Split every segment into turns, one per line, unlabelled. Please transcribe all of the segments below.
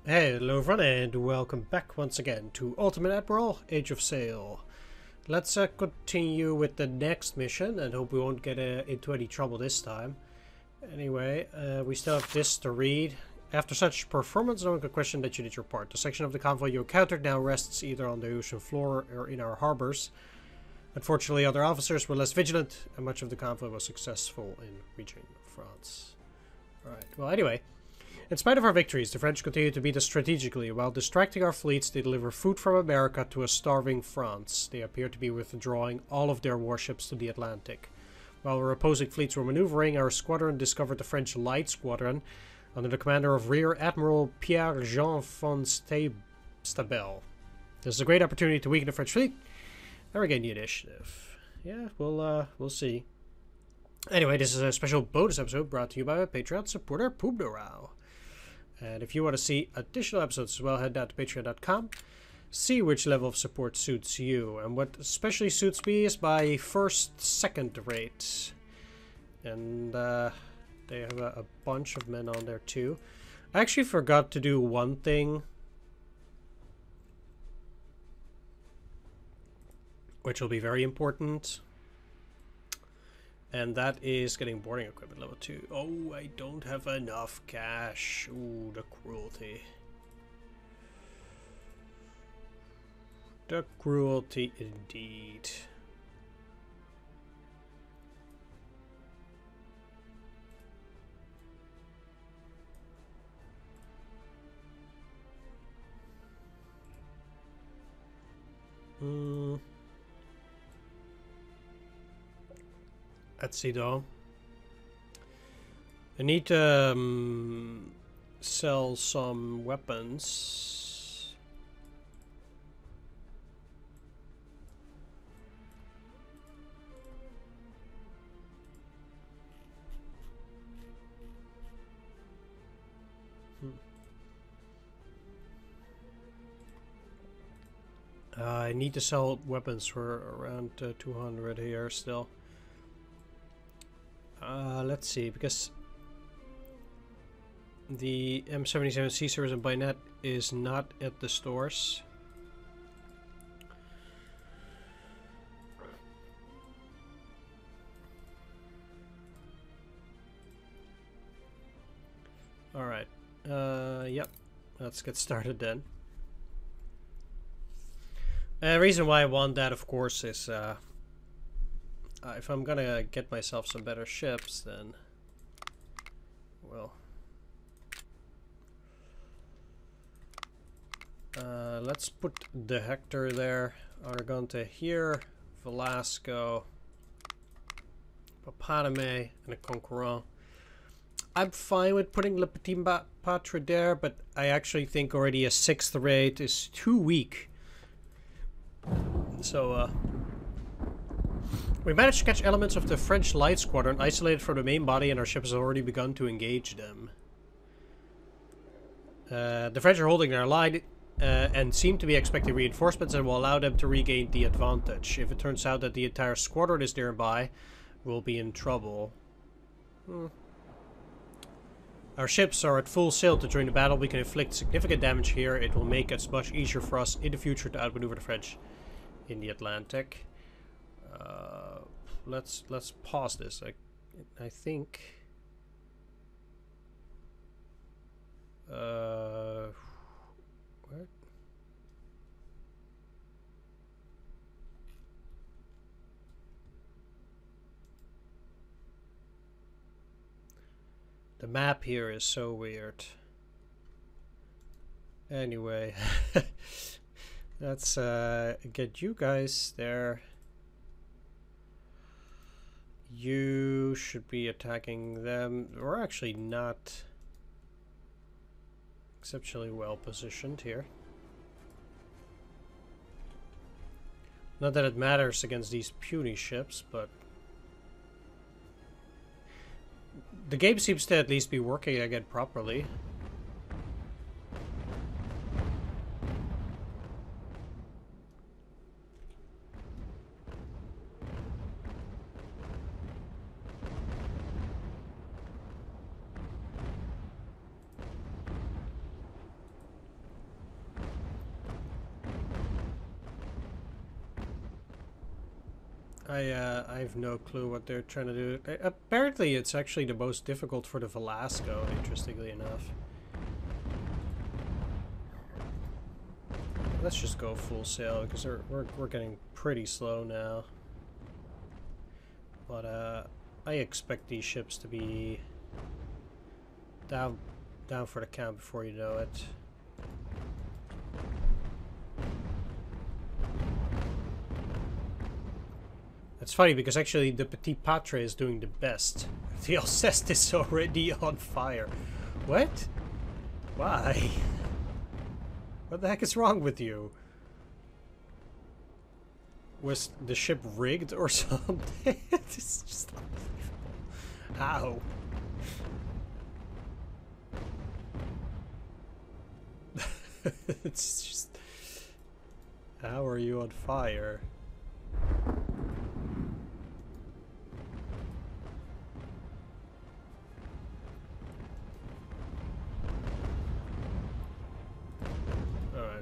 Hey, hello everyone, and welcome back once again to Ultimate Admiral, Age of Sail. Let's continue with the next mission and hope we won't get into any trouble this time. Anyway, we still have this to read. After such performance, no one could question that you did your part. The section of the convoy you encountered now rests either on the ocean floor or in our harbors. Unfortunately, other officers were less vigilant, and much of the convoy was successful in reaching France. Alright, well anyway. In spite of our victories, the French continue to beat us strategically. While distracting our fleets, they deliver food from America to a starving France. They appear to be withdrawing all of their warships to the Atlantic. While our opposing fleets were maneuvering, our squadron discovered the French Light Squadron under the commander of Rear Admiral Pierre-Jean von Stabel. This is a great opportunity to weaken the French fleet and regain the initiative. Yeah, we'll see. Anyway, this is a special bonus episode brought to you by my Patreon supporter, Poobnorau. And if you want to see additional episodes as well, head down to patreon.com. See which level of support suits you. And what especially suits me is my first, second rate. And they have a bunch of men on there too. I actually forgot to do one thing, which will be very important. And that is getting boarding equipment level 2. Oh, I don't have enough cash. Ooh, the cruelty. The cruelty indeed. Let's see though. I need to sell some weapons. I need to sell weapons for around 200 here still. Let's see, because the M77 Sea Service and Bayonet is not at the stores. Alright, yep, let's get started then. The reason why I want that, of course, is if I'm gonna get myself some better ships, then, well, let's put the Hector there, Argante here, Velasco, Papaname, and a Conquerant. I'm fine with putting Le Petit Patre there, but I actually think already a 6th rate is too weak. So, we managed to catch elements of the French Light Squadron isolated from the main body, and our ship has already begun to engage them. The French are holding their line and seem to be expecting reinforcements and will allow them to regain the advantage. If it turns out that the entire squadron is nearby, we'll be in trouble. Our ships are at full sail to join the battle. We can inflict significant damage here. It will make it much easier for us in the future to outmaneuver the French in the Atlantic. Let's pause this. I think what? The map here is so weird. Anyway, let's get you guys there. You should be attacking them. We're actually not exceptionally well positioned here. Not that it matters against these puny ships, but the game seems to at least be working again properly. I have no clue what they're trying to do. Apparently it's actually the most difficult for the Velasco, interestingly enough. Let's just go full sail because we're getting pretty slow now. But I expect these ships to be down for the count before you know it. It's funny because actually the Petit Patre is doing the best. The Alceste is already on fire. What? Why? What the heck is wrong with you? Was the ship rigged or something? It's just unbelievable. How? It's just... How are you on fire?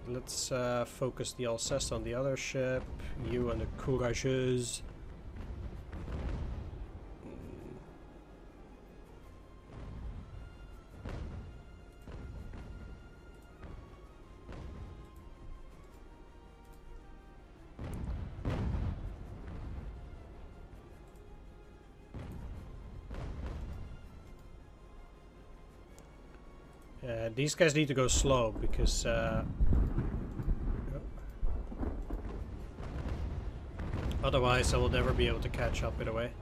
Let's focus the Alceste on the other ship. You on the Courageuse. These guys need to go slow because otherwise I will never be able to catch up in a way.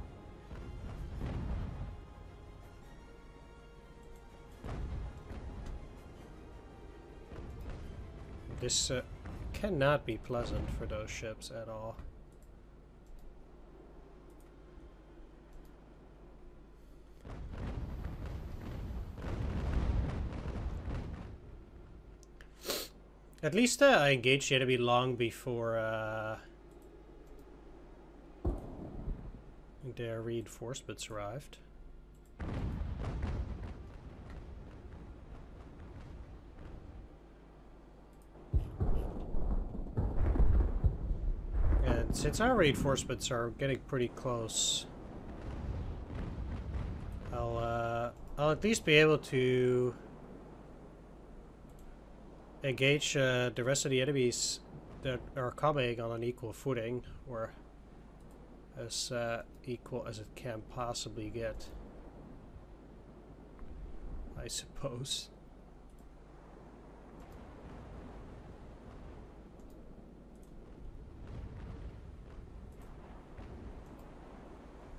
This cannot be pleasant for those ships at all. At least I engaged the enemy long before their reinforcements arrived. And since our reinforcements are getting pretty close, I'll at least be able to engage the rest of the enemies that are coming on an equal footing, or as equal as it can possibly get, I suppose.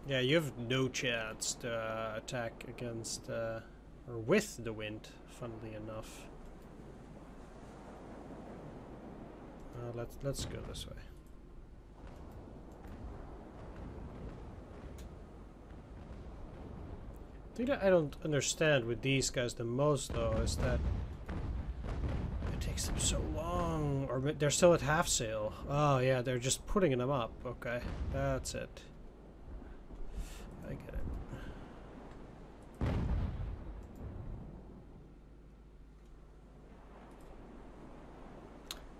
Yeah, you have no chance to attack against or with the wind, funnily enough. Let's go this way. The thing that I don't understand with these guys the most, though, is that it takes them so long. Or they're still at half sail. Oh yeah, they're just putting them up. Okay, that's it. I get it.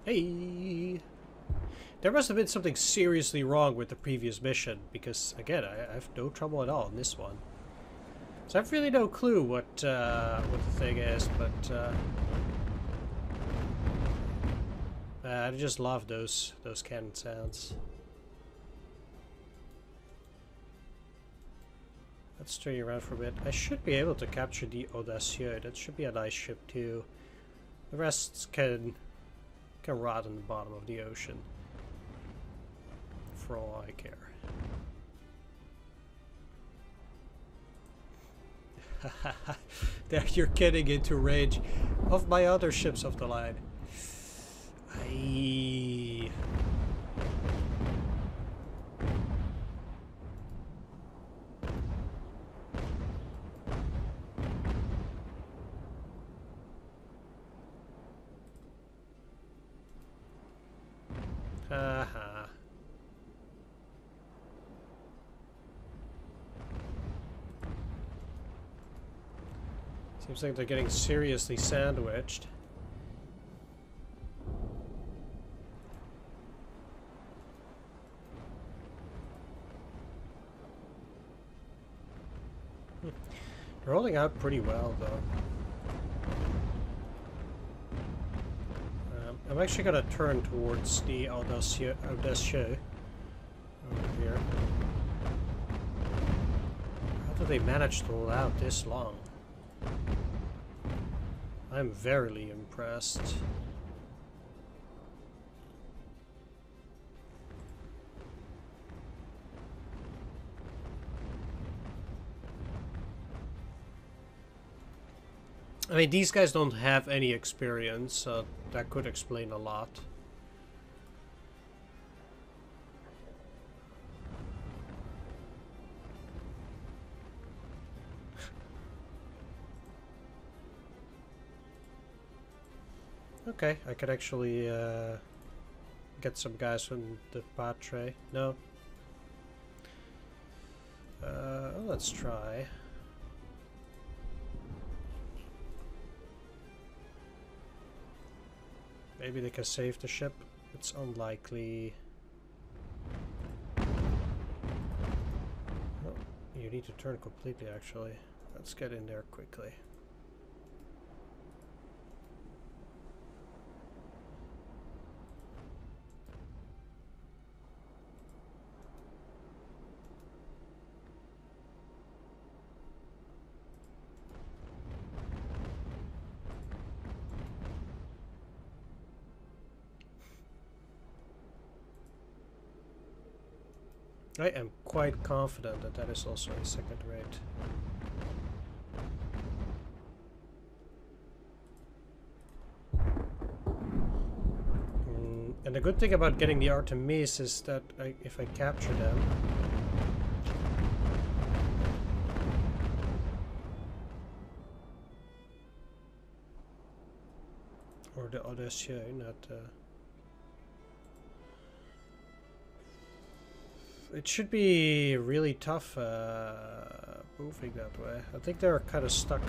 Hey! There must have been something seriously wrong with the previous mission, because, again, I have no trouble at all in this one. So I have really no clue what the thing is, but I just love those cannon sounds. Let's turn you around for a bit. I should be able to capture the Audacieux. That should be a nice ship too. The rest can rot in the bottom of the ocean, for all I care. There, you're getting into range of my other ships of the line. Aye. Haha. Seems like they're getting seriously sandwiched. We're holding out pretty well, though. I'm actually gonna turn towards the Audacieux over here. How do they manage to hold out this long? I'm verily impressed. I mean, these guys don't have any experience, so that could explain a lot. Okay, I could actually get some guys from the Patre. No. Let's try. Maybe they can save the ship. It's unlikely. Oh, you need to turn completely, actually. Let's get in there quickly. I am quite confident that that is also a second rate. And the good thing about getting the Artemis is that if I capture them, or the Audacieux, not it should be really tough moving that way. I think they're kind of stuck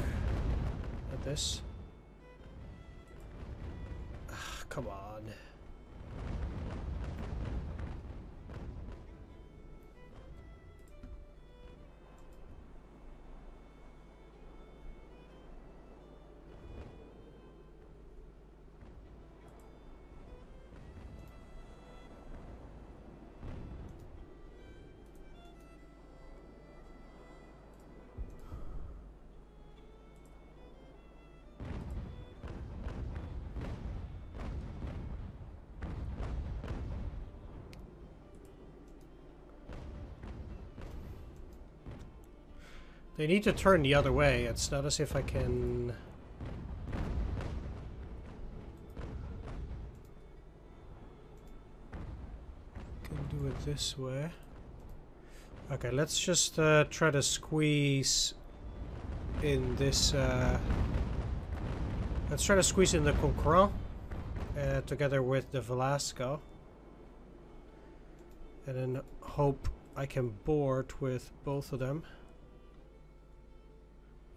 at this. Come on. They need to turn the other way. It's not as if I can do it this way. Okay, let's just try to squeeze in this. Let's try to squeeze in the Concurrent together with the Velasco, and then hope I can board with both of them.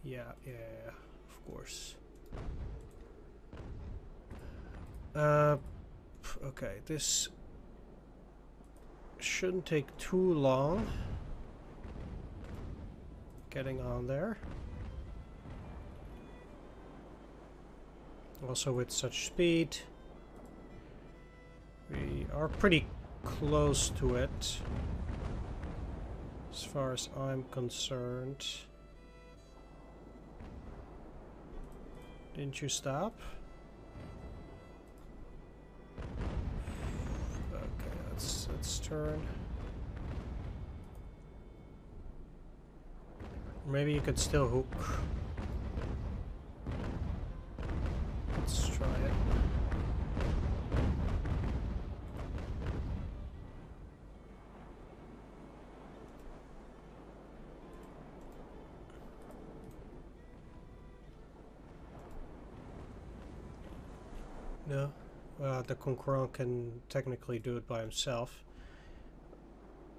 Yeah, of course. Okay, this shouldn't take too long getting on there. Also with such speed, we are pretty close to it as far as I'm concerned. Didn't you stop? Okay, let's turn. Maybe you could still hook. Let's try it. No, the Concurrent can technically do it by himself.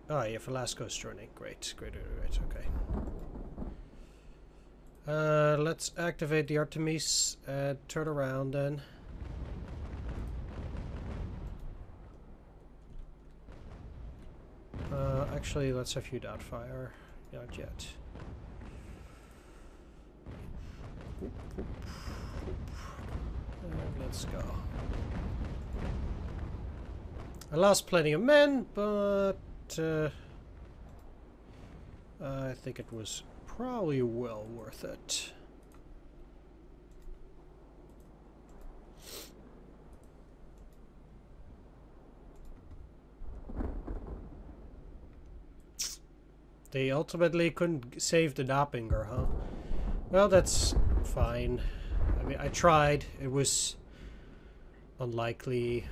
Ah, yeah, Velasco's turning. Great, okay. Let's activate the Artemis and turn around then. Actually, let's have you doubtfire. Not yet. And let's go. I lost plenty of men, but I think it was probably well worth it. They ultimately couldn't save the Napinger, huh? Well, that's fine. I mean, I tried. It was unlikely,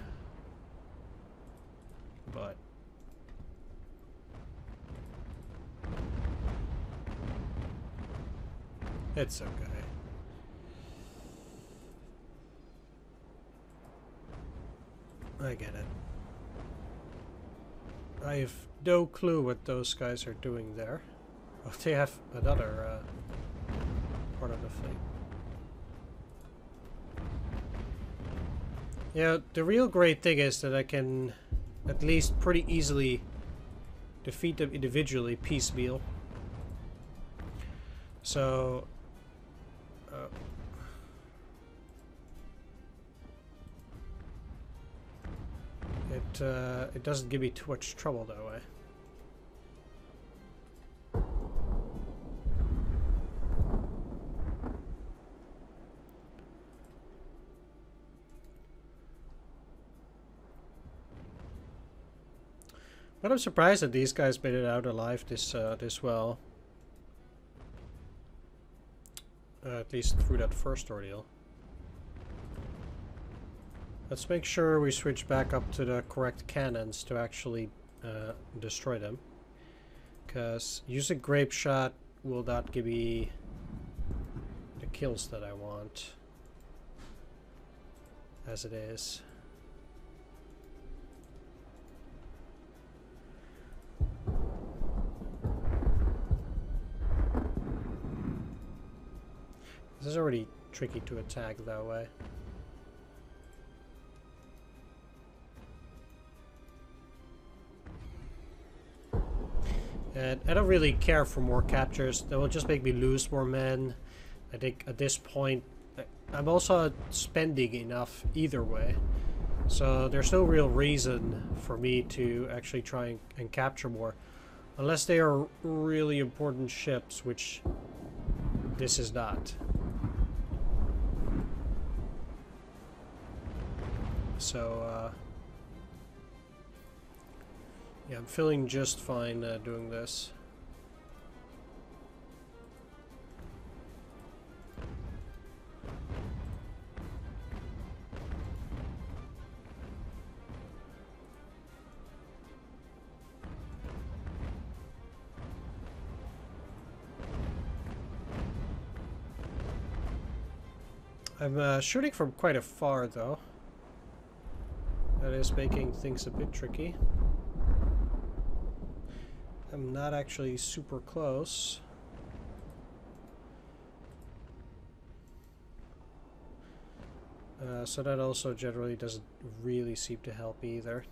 but it's okay. I get it. I have no clue what those guys are doing there. Oh, they have another part of the fleet. Yeah, the real great thing is that I can at least pretty easily defeat them individually, piecemeal. So it doesn't give me too much trouble that way. But I'm surprised that these guys made it out alive this well. At least through that first ordeal. Let's make sure we switch back up to the correct cannons to actually destroy them. Because using grape shot will not give me the kills that I want. As it is. This is already tricky to attack that way. And I don't really care for more captures. That will just make me lose more men. I think at this point, I'm also spending enough either way. So there's no real reason for me to actually try and capture more. Unless they are really important ships, which this is not. So, yeah, I'm feeling just fine doing this. I'm shooting from quite a far, though. That is making things a bit tricky. I'm not actually super close. So that also generally doesn't really seem to help either.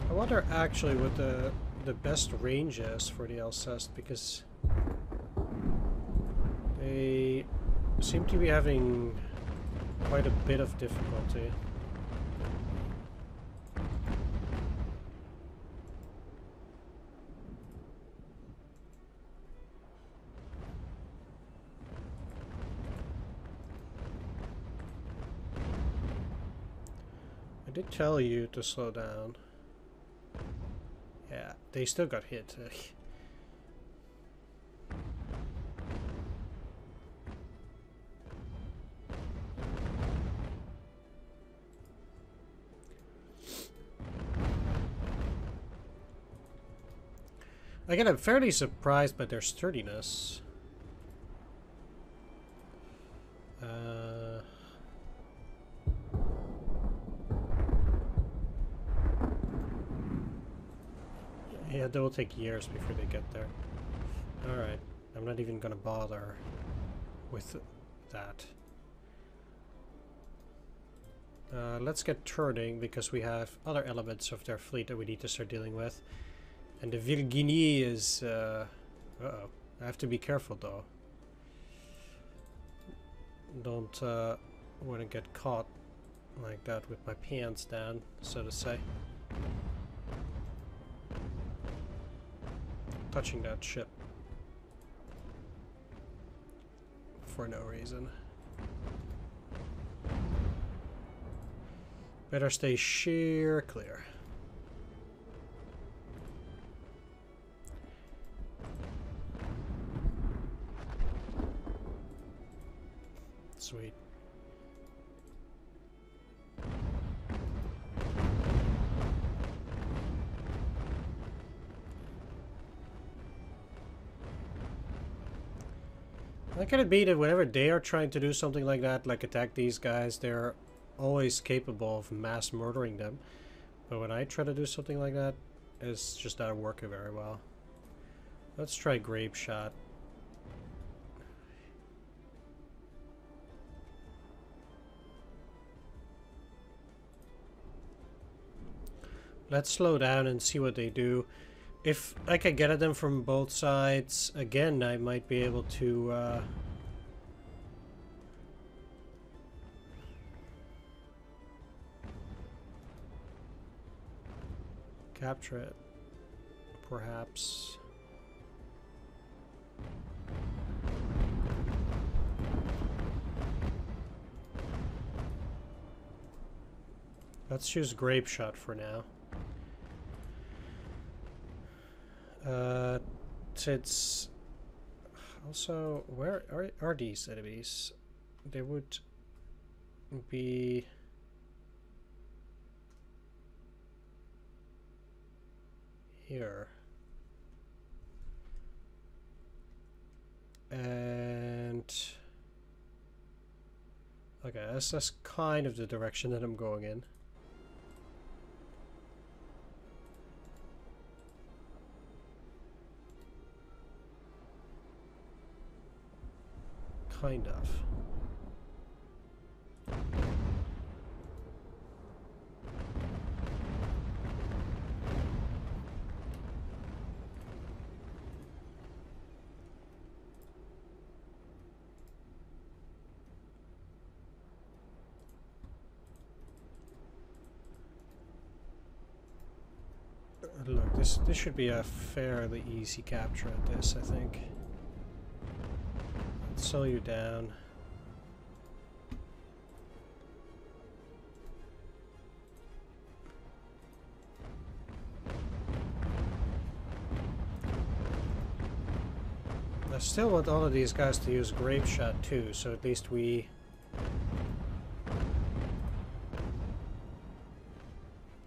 I wonder actually what the best range is for the Alceste, because they seem to be having quite a bit of difficulty. I did tell you to slow down. Yeah, they still got hit. Again, I'm fairly surprised by their sturdiness. Yeah, they will take years before they get there. Alright, I'm not even gonna bother with that. Let's get turning, because we have other elements of their fleet that we need to start dealing with. And the Virginie is... uh-oh. I have to be careful though. Don't want to get caught like that with my pants down, so to say. Touching that ship. For no reason. Better stay sheer clear. Sweet. I can admit that whenever they are trying to do something like that, like attack these guys, they're always capable of mass murdering them. But when I try to do something like that, it's just not working very well. Let's try grape shot. Let's slow down and see what they do. If I can get at them from both sides, again, I might be able to... capture it, perhaps. Let's choose grape shot for now. Since also, where are these enemies? They would be here. And okay, that's kind of the direction that I'm going in. Kind of. Look, this should be a fairly easy capture at this, I think. Slow you down. I still want all of these guys to use grape shot too, so at least we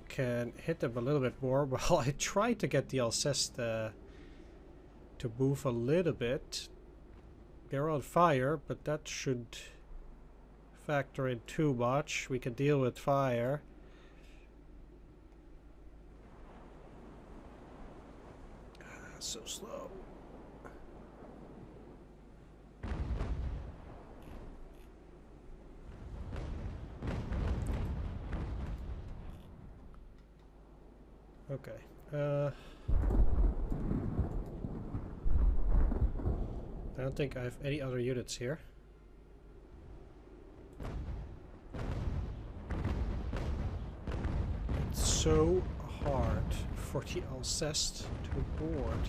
can hit them a little bit more. Well, I tried to get the Alceste to move a little bit. They're on fire, but that should factor in too much. We can deal with fire. So slow. Okay. I don't think I have any other units here. It's so hard for the Alceste to board.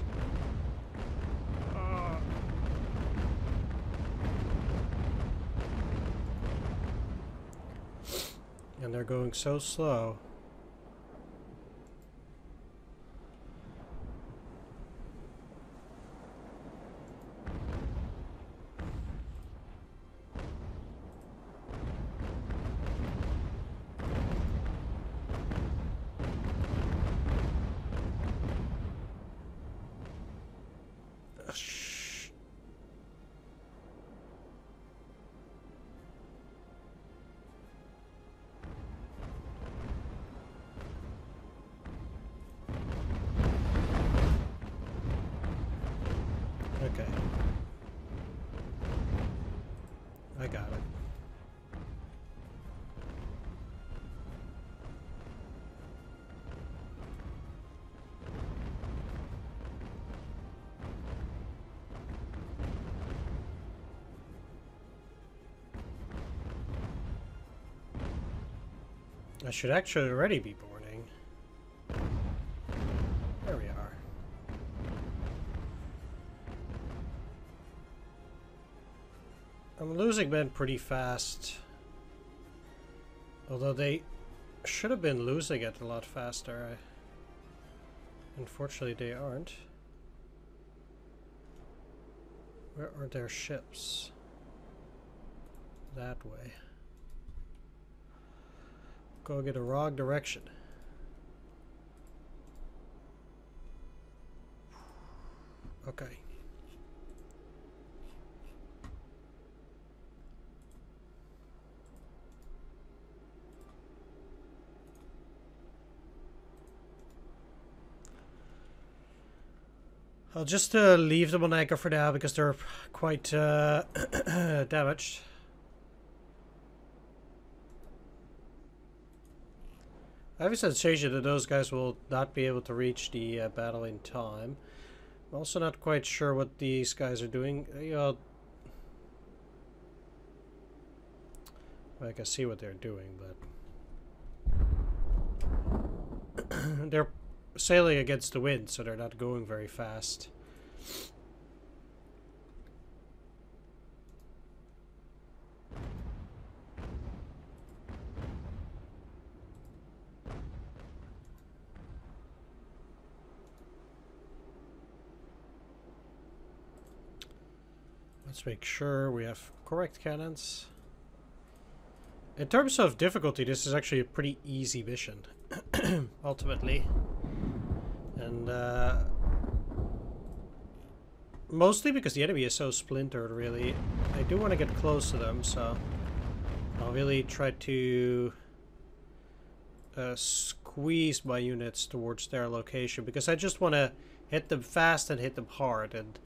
And they're going so slow. Okay. I got it. I should actually already be boarding. There we are. I'm losing men pretty fast. Although they should have been losing it a lot faster. Unfortunately, they aren't. Where are their ships? That way. Going in the wrong direction. Okay. I'll just leave them on anchor for now because they're quite damaged. I have a sensation that those guys will not be able to reach the battle in time. I'm also not quite sure what these guys are doing. I can see what they're doing, but they're sailing against the wind, so they're not going very fast. Let's make sure we have correct cannons. In terms of difficulty, this is actually a pretty easy mission, ultimately. And mostly because the enemy is so splintered, really. I do want to get close to them, so I'll really try to squeeze my units towards their location, because I just want to hit them fast and hit them hard, and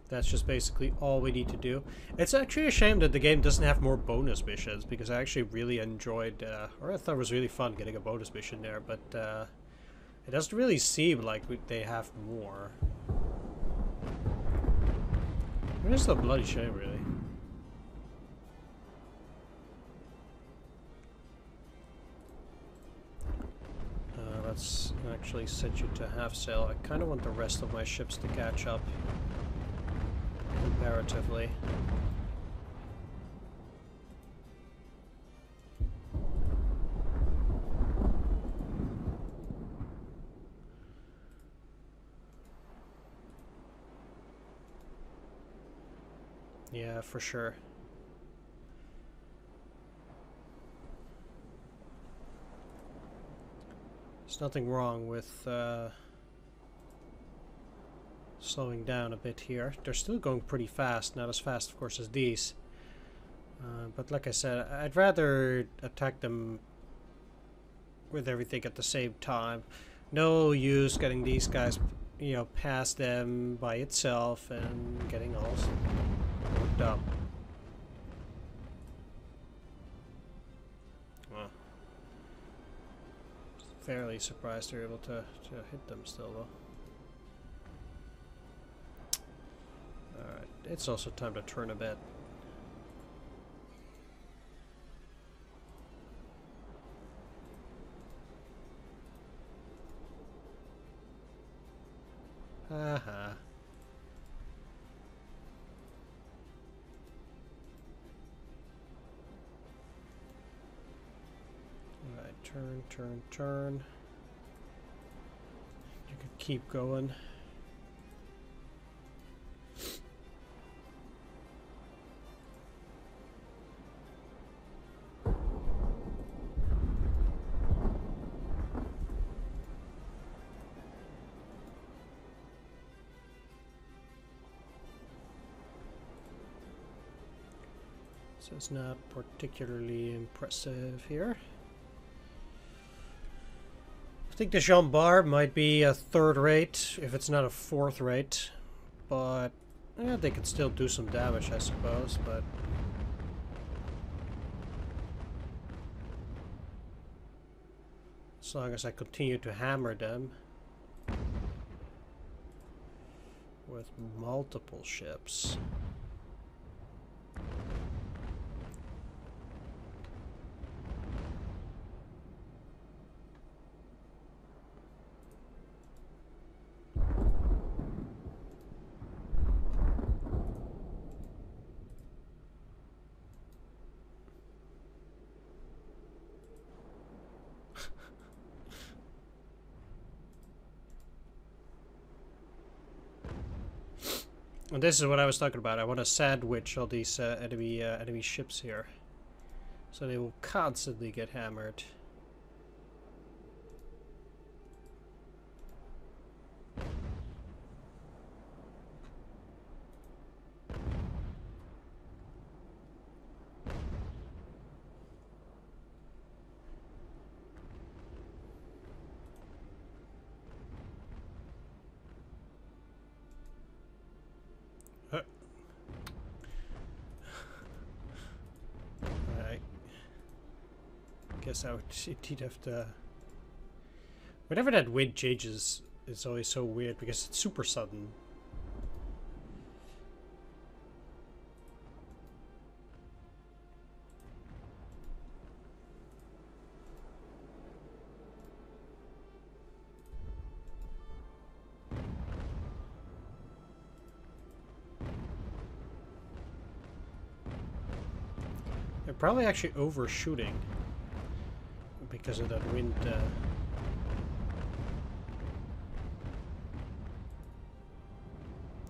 that's just basically all we need to do. It's actually a shame that the game doesn't have more bonus missions, because I actually really enjoyed, or I thought it was really fun getting a bonus mission there, but it doesn't really seem like they have more. It is a bloody shame, really. Let's actually set you to half sail. I kind of want the rest of my ships to catch up. Comparatively. Yeah, for sure. There's nothing wrong with slowing down a bit here. They're still going pretty fast, not as fast, of course, as these. But like I said, I'd rather attack them with everything at the same time. No use getting these guys, you know, past them by itself and getting all worked up. Well, fairly surprised they're able to hit them still, though. Alright, it's also time to turn a bit. Haha. Alright, turn, turn, turn. You can keep going. So it's not particularly impressive here. I think the Jean Bar might be a third rate, if it's not a fourth rate, but yeah, they could still do some damage, I suppose, but as long as I continue to hammer them with multiple ships. And this is what I was talking about. I want to sandwich all these enemy ships here, so they will constantly get hammered. Guess I would indeed have to. Whenever that wind changes, it's always so weird because it's super sudden. They're probably actually overshooting because of that wind.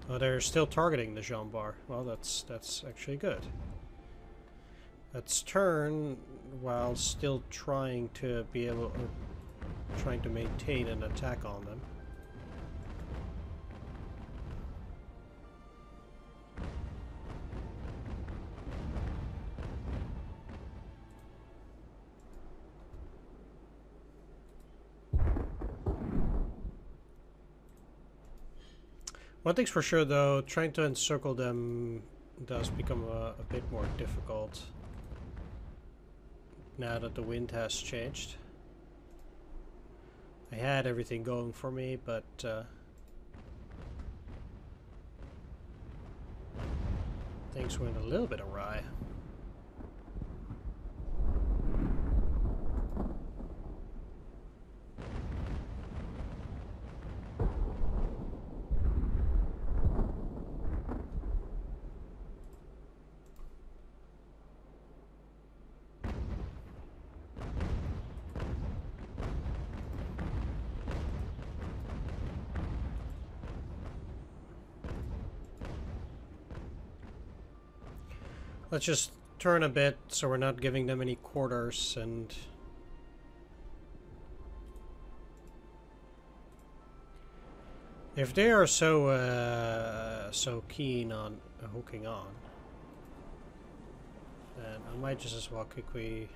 Oh, they're still targeting the Jean Bar. Well, that's actually good. Let's turn while still trying to be able, trying to maintain an attack on them. One thing's for sure, though, trying to encircle them does become a bit more difficult now that the wind has changed. I had everything going for me, but things went a little bit awry. Let's just turn a bit so we're not giving them any quarters, and if they are so keen on hooking on, then I might just as well quickly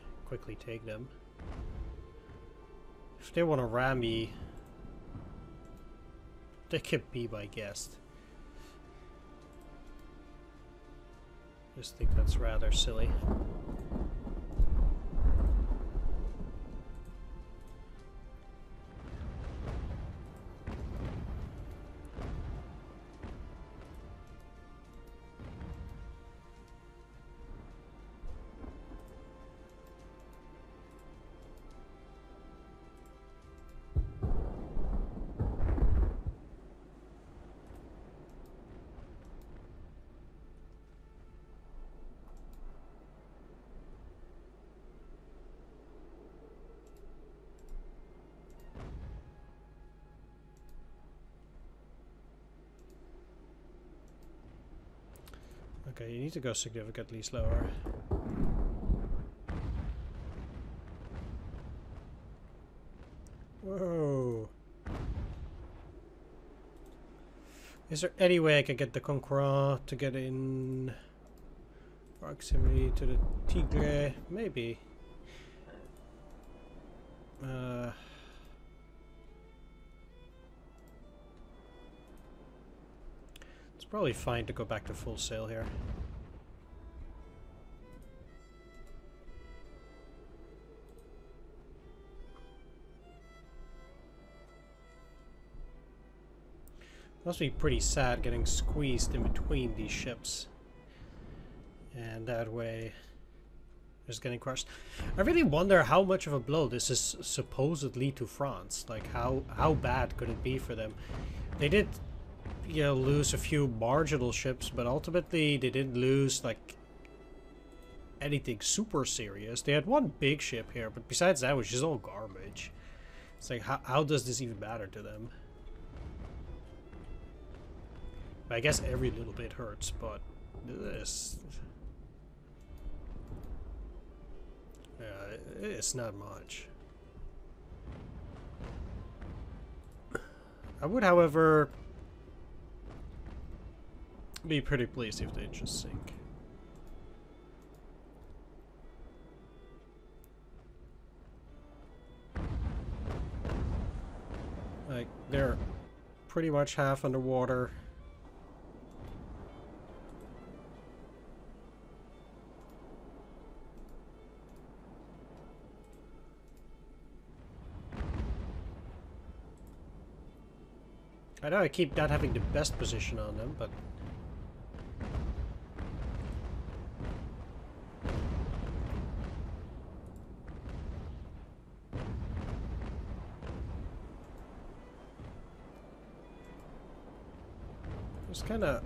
take them. If they want to ram me, they can be my guest. Just think that's rather silly. Okay, you need to go significantly slower. Whoa. Is there any way I can get the Concurrent to get in proximity to the Tigre? Maybe. It's probably fine to go back to full sail here. Must be pretty sad getting squeezed in between these ships. And that way, just getting crushed. I really wonder how much of a blow this is supposedly to France. Like, how bad could it be for them? They did, you know, lose a few marginal ships, but ultimately they didn't lose, like, anything super serious. They had one big ship here, but besides that, it was just all garbage. It's like, how does this even matter to them? I guess every little bit hurts, but this... it's not much. I would, however, be pretty pleased if they just sink. Like, they're pretty much half underwater. I know I keep not having the best position on them, but... just kinda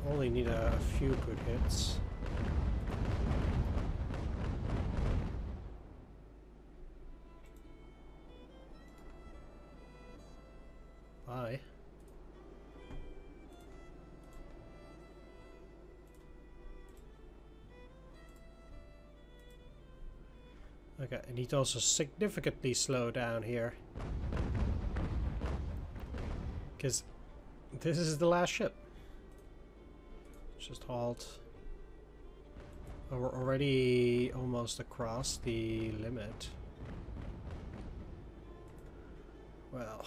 only need a few good hits. Bye. Okay, I need to also significantly slow down here. Because this is the last ship. Just halt. Oh, we're already almost across the limit. Well...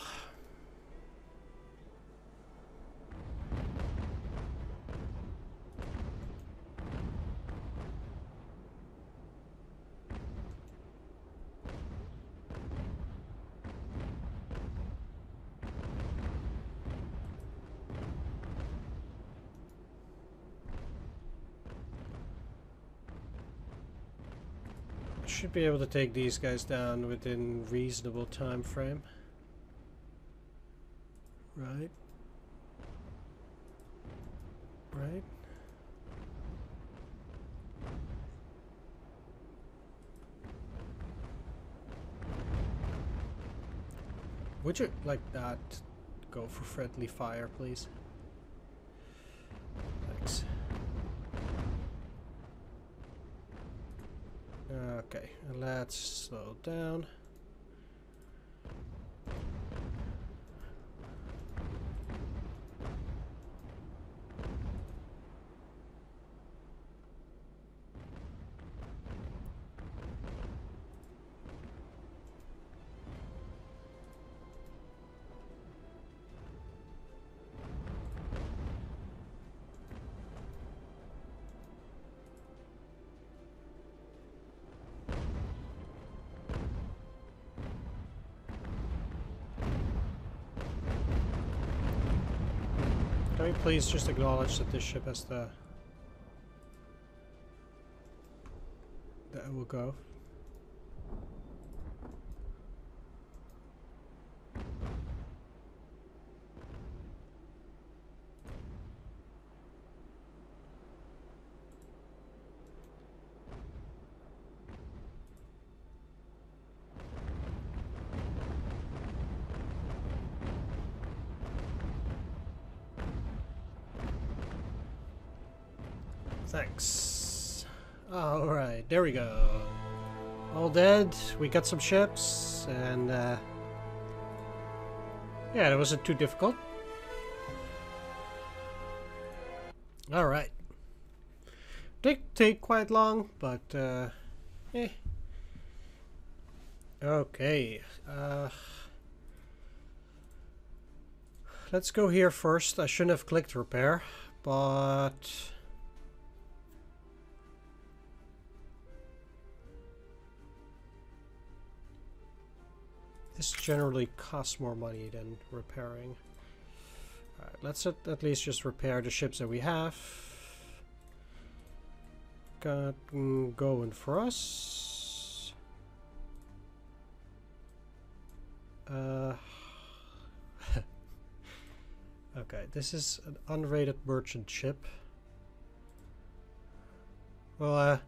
should be able to take these guys down within reasonable time frame. Right? Right? Would you like that go for friendly fire, please? Thanks. Okay, let's slow down. Can we please just acknowledge that this ship has the... that it will go? Thanks. Alright, there we go. All dead. We got some ships, and yeah, that wasn't too difficult. Alright. Did take quite long, but eh. Okay. Let's go here first. I shouldn't have clicked repair, but... this generally costs more money than repairing. Alright, let's at least just repair the ships that we have. Got going for us. Okay, this is an unrated merchant ship. Well,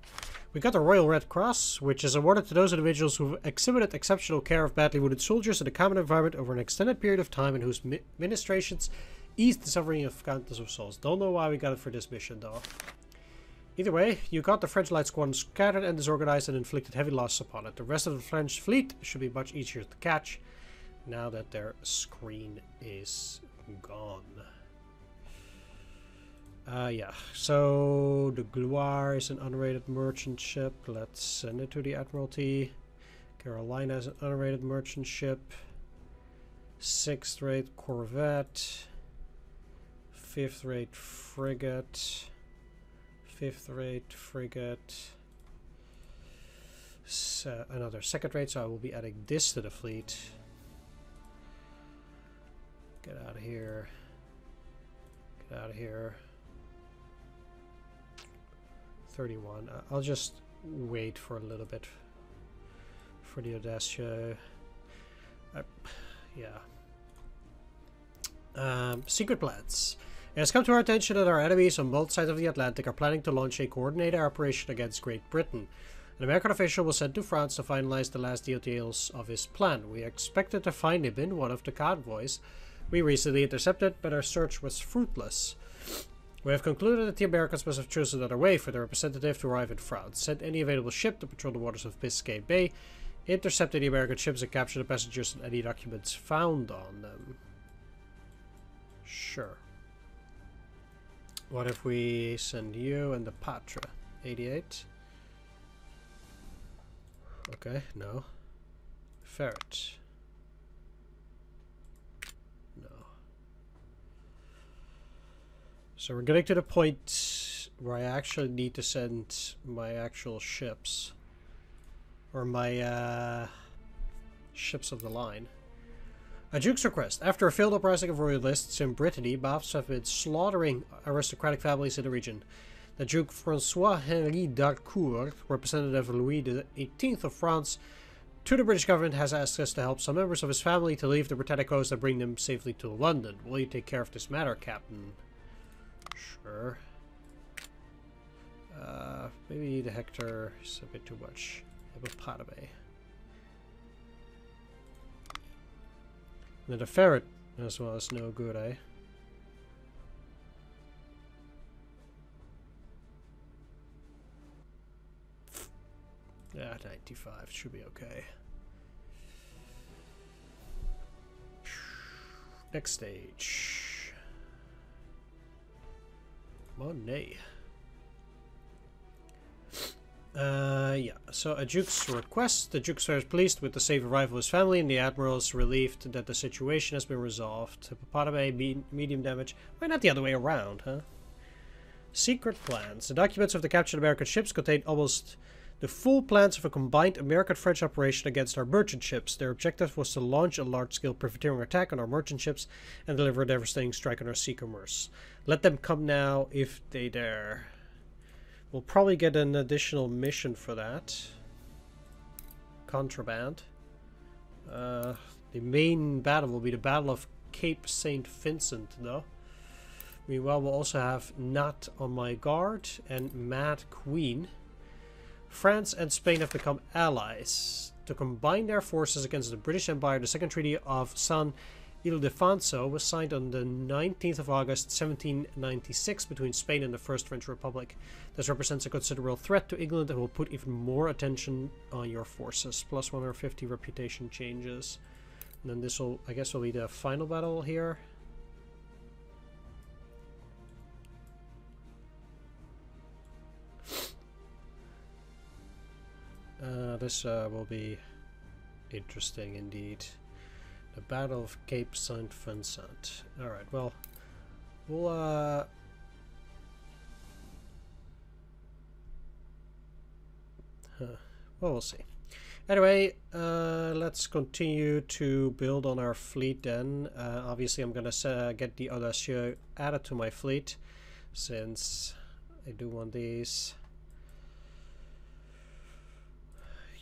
we got the Royal Red Cross, which is awarded to those individuals who exhibited exceptional care of badly wounded soldiers in a common environment over an extended period of time and whose ministrations ease the suffering of countless of souls. Don't know why we got it for this mission though. Either way, you got the French light squadron scattered and disorganized and inflicted heavy loss upon it. The rest of the French fleet should be much easier to catch now that their screen is gone. Yeah, so the Gloire is an unrated merchant ship. Let's send it to the Admiralty. Carolina is an unrated merchant ship. 6th rate corvette. 5th rate frigate. 5th rate frigate. Another 2nd rate, so I will be adding this to the fleet. Get out of here. Get out of here. 31. I'll just wait for a little bit for the Audacia. Yeah. Secret plans. It has come to our attention that our enemies on both sides of the Atlantic are planning to launch a coordinated operation against Great Britain. An American official was sent to France to finalize the last details of his plan. We expected to find him in one of the convoys we recently intercepted, but our search was fruitless. We have concluded that the Americans must have chosen another way for their representative to arrive in France. Send any available ship to patrol the waters of Biscay Bay, intercept any American ships and capture the passengers and any documents found on them. Sure. What if we send you and the Patra? 88. Okay, no. Ferret. No. So we're getting to the point where I actually need to send my actual ships. Or my ships of the line. A Duke's request. After a failed uprising of royalists in Brittany, Bafs have been slaughtering aristocratic families in the region. The Duke François-Henri d'Harcourt, representative of Louis XVIII of France, to the British government, has asked us to help some members of his family to leave the Britannic coast and bring them safely to London. Will you take care of this matter, Captain? Sure. Maybe the Hector is a bit too much. Hippopotame. And the ferret as well is no good, eh? Yeah, 95 should be okay. Next stage. Monet. Yeah, so a Duke's request. The Duke's very pleased with the safe arrival of his family, and the Admiral is relieved that the situation has been resolved. Hippopotame, medium damage. Why not the other way around, huh? Secret plans. The documents of the captured American ships contain almost the full plans of a combined American-French operation against our merchant ships. Their objective was to launch a large-scale privateering attack on our merchant ships and deliver a devastating strike on our sea commerce. Let them come now if they dare. We'll probably get an additional mission for that. Contraband. The main battle will be the Battle of Cape St. Vincent, though. Meanwhile, we'll also have Nat on my guard and Mad Queen. France and Spain have become allies. To combine their forces against the British Empire, the Second Treaty of San Ildefonso was signed on the 19th of August 1796 between Spain and the First French Republic. This represents a considerable threat to England and will put even more attention on your forces. Plus 150 reputation changes. And then this will, I guess, will be the final battle here. This will be interesting indeed. The Battle of Cape St. Vincent. Alright, well, we'll, well, we'll see. Anyway, let's continue to build on our fleet then. Obviously, I'm gonna get the Audacieux added to my fleet, since I do want these.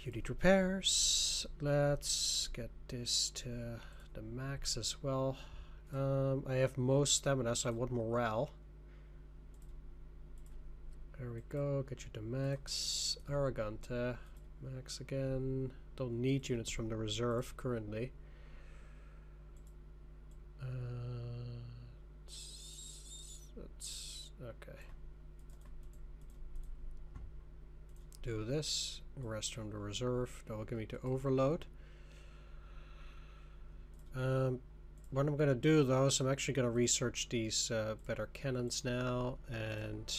Unit repairs. Let's get this to the max as well. I have most stamina, so I want morale. There we go. Get you to max. Arrogante. Max again. Don't need units from the reserve currently. Okay. Do this. Rest from the reserve. That will give me to overload. What I'm gonna do though is I'm actually gonna research these better cannons now, and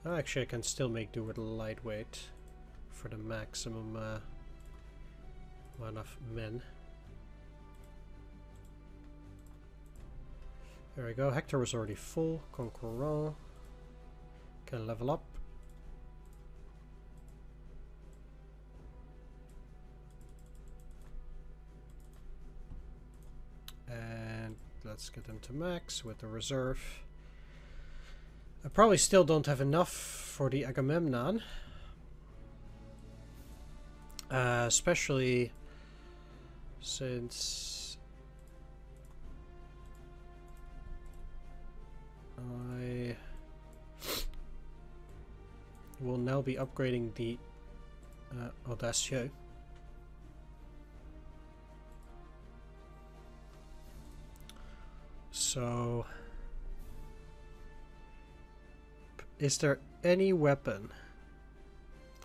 actually I can still make do with lightweight for the maximum amount of men. There we go. Hector was already full. Conquerant can level up. And let's get them to max with the reserve. I probably still don't have enough for the Agamemnon. Especially since I will now be upgrading the Audacieux. So, is there any weapon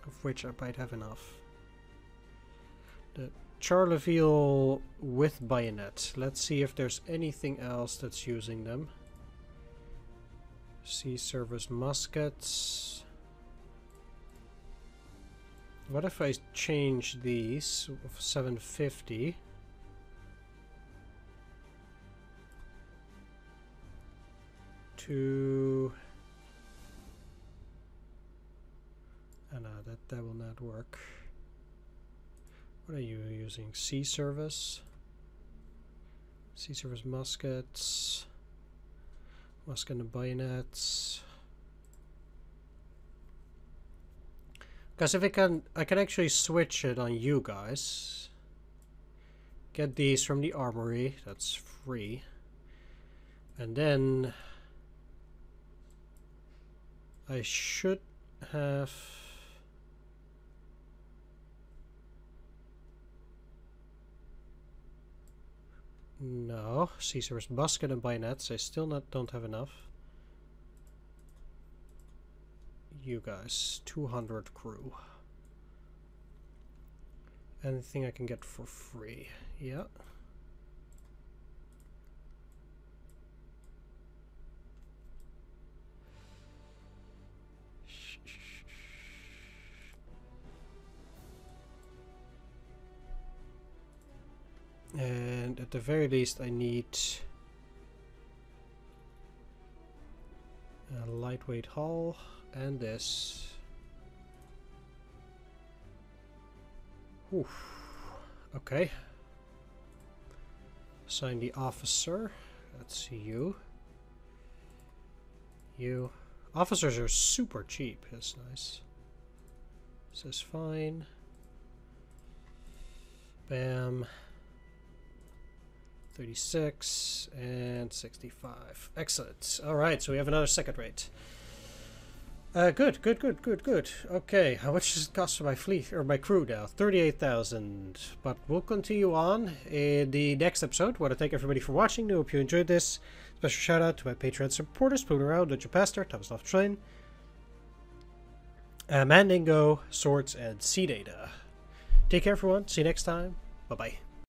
of which I might have enough? The Charleville with bayonet. Let's see if there's anything else that's using them. Sea service muskets. What if I change these of 750 to... Oh no, that will not work. What are you using? Sea service? Sea service muskets. Musket and bayonets. Because if I can actually switch it on you guys. Get these from the armory. That's free. And then I should have... No, sea service musket and bayonets. I still don't have enough. You guys, 200 crew. Anything I can get for free? Yeah. And at the very least I need a lightweight hull and this. Oof. Okay. Assign the officer. That's you. You. Officers are super cheap. That's nice. This is fine. Bam. 36 and 65. Excellent. Alright, so we have another second rate. Good. Okay, how much does it cost for my fleet, or my crew now? 38,000. But we'll continue on in the next episode. I want to thank everybody for watching. I hope you enjoyed this. Special shout out to my Patreon supporters, Poon Around, Dungeon Pastor, Thomas Love Train, Mandingo, Swords, and Sea Data. Take care, everyone. See you next time. Bye-bye.